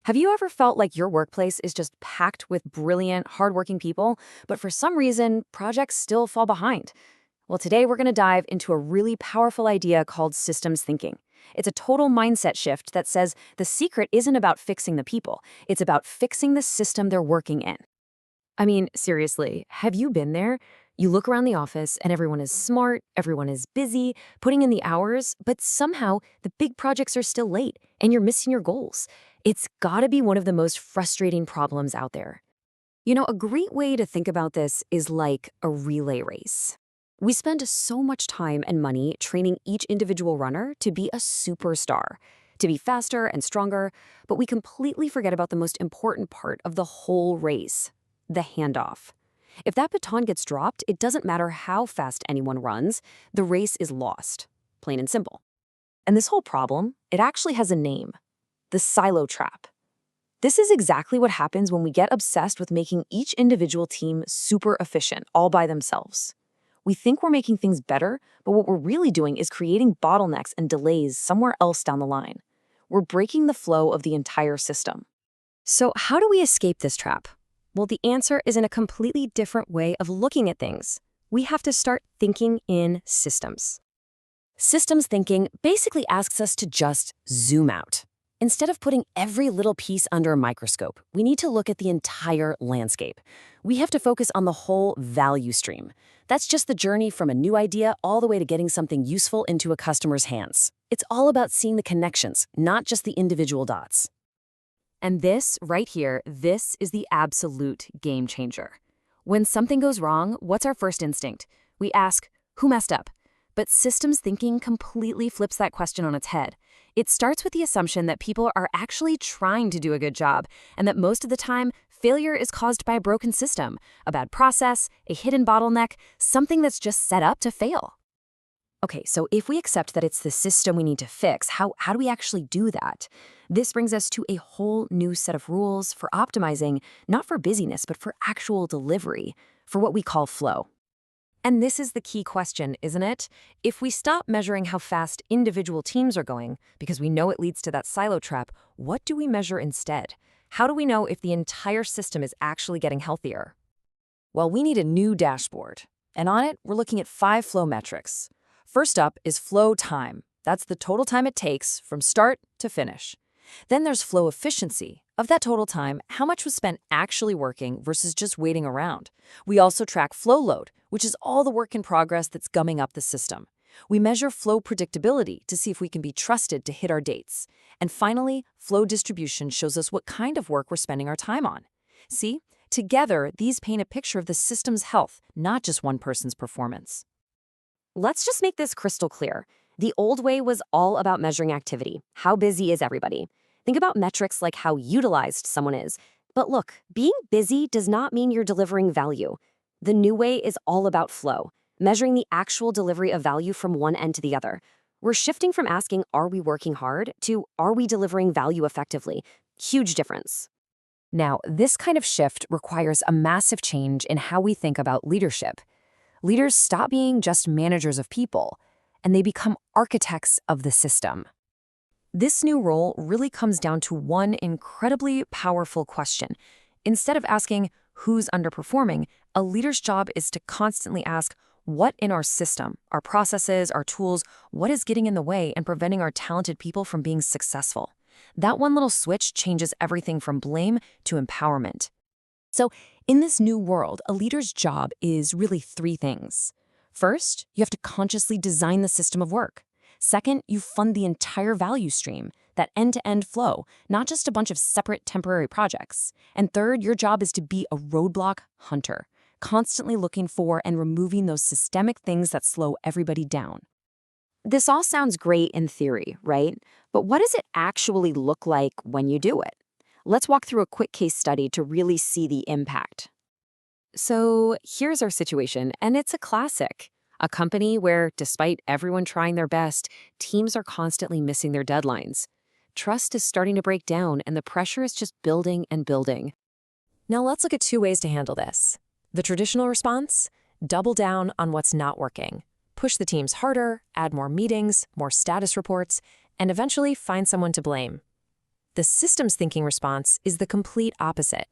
Have you ever felt like your workplace is just packed with brilliant, hardworking people, but for some reason, projects still fall behind? Well, today we're going to dive into a really powerful idea called systems thinking. It's a total mindset shift that says the secret isn't about fixing the people, it's about fixing the system they're working in. I mean, seriously, have you been there? You look around the office and everyone is smart, everyone is busy, putting in the hours, but somehow the big projects are still late and you're missing your goals. It's gotta be one of the most frustrating problems out there. A great way to think about this is like a relay race. We spend so much time and money training each individual runner to be a superstar, to be faster and stronger, but we completely forget about the most important part of the whole race, the handoff. If that baton gets dropped, it doesn't matter how fast anyone runs, the race is lost, plain and simple. And this whole problem, it actually has a name, the silo trap. This is exactly what happens when we get obsessed with making each individual team super efficient, all by themselves. We think we're making things better, but what we're really doing is creating bottlenecks and delays somewhere else down the line. We're breaking the flow of the entire system. So how do we escape this trap? Well, the answer is in a completely different way of looking at things. We have to start thinking in systems. Systems thinking basically asks us to just zoom out. Instead of putting every little piece under a microscope, we need to look at the entire landscape. We have to focus on the whole value stream. That's just the journey from a new idea all the way to getting something useful into a customer's hands. It's all about seeing the connections, not just the individual dots. And this, right here, this is the absolute game changer. When something goes wrong, what's our first instinct? We ask, who messed up? But systems thinking completely flips that question on its head. It starts with the assumption that people are actually trying to do a good job, and that most of the time, failure is caused by a broken system, a bad process, a hidden bottleneck, something that's just set up to fail. Okay, so if we accept that it's the system we need to fix, how do we actually do that? This brings us to a whole new set of rules for optimizing, not for busyness, but for actual delivery, for what we call flow. And this is the key question, isn't it? If we stop measuring how fast individual teams are going, because we know it leads to that silo trap, what do we measure instead? How do we know if the entire system is actually getting healthier? Well, we need a new dashboard. And on it, we're looking at 5 flow metrics. First up is flow time. That's the total time it takes from start to finish. Then there's flow efficiency. Of that total time, how much was spent actually working versus just waiting around? We also track flow load, which is all the work in progress that's gumming up the system. We measure flow predictability to see if we can be trusted to hit our dates. And finally, flow distribution shows us what kind of work we're spending our time on. See, together, these paint a picture of the system's health, not just one person's performance. Let's just make this crystal clear. The old way was all about measuring activity. How busy is everybody? Think about metrics like how utilized someone is. But look, being busy does not mean you're delivering value. The new way is all about flow, measuring the actual delivery of value from one end to the other. We're shifting from asking, are we working hard, to are we delivering value effectively? Huge difference. Now, this kind of shift requires a massive change in how we think about leadership. Leaders stop being just managers of people, and they become architects of the system. This new role really comes down to one incredibly powerful question. Instead of asking who's underperforming, a leader's job is to constantly ask, what in our system, our processes, our tools, what is getting in the way and preventing our talented people from being successful? That one little switch changes everything from blame to empowerment. So, in this new world, a leader's job is really 3 things. First, you have to consciously design the system of work. Second, you fund the entire value stream, that end-to-end flow, not just a bunch of separate temporary projects. And third, your job is to be a roadblock hunter, constantly looking for and removing those systemic things that slow everybody down. This all sounds great in theory, right? But what does it actually look like when you do it? Let's walk through a quick case study to really see the impact. So here's our situation, and it's a classic. A company where, despite everyone trying their best, teams are constantly missing their deadlines. Trust is starting to break down, and the pressure is just building and building. Now let's look at 2 ways to handle this. The traditional response? Double down on what's not working. Push the teams harder, add more meetings, more status reports, and eventually find someone to blame. The systems thinking response is the complete opposite.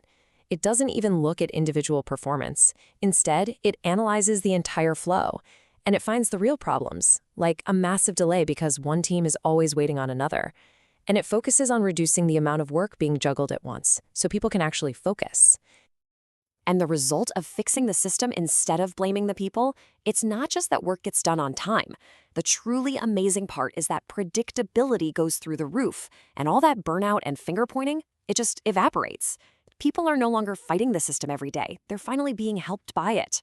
It doesn't even look at individual performance. Instead, it analyzes the entire flow, and it finds the real problems, like a massive delay because one team is always waiting on another. And it focuses on reducing the amount of work being juggled at once, so people can actually focus. And the result of fixing the system instead of blaming the people, it's not just that work gets done on time. The truly amazing part is that predictability goes through the roof, and all that burnout and finger pointing, it just evaporates. People are no longer fighting the system every day. They're finally being helped by it.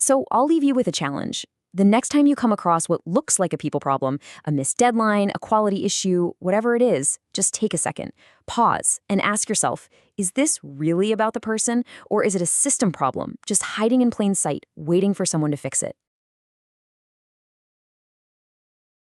So I'll leave you with a challenge. The next time you come across what looks like a people problem, a missed deadline, a quality issue, whatever it is, just take a second, pause, and ask yourself, is this really about the person, or is it a system problem, just hiding in plain sight, waiting for someone to fix it?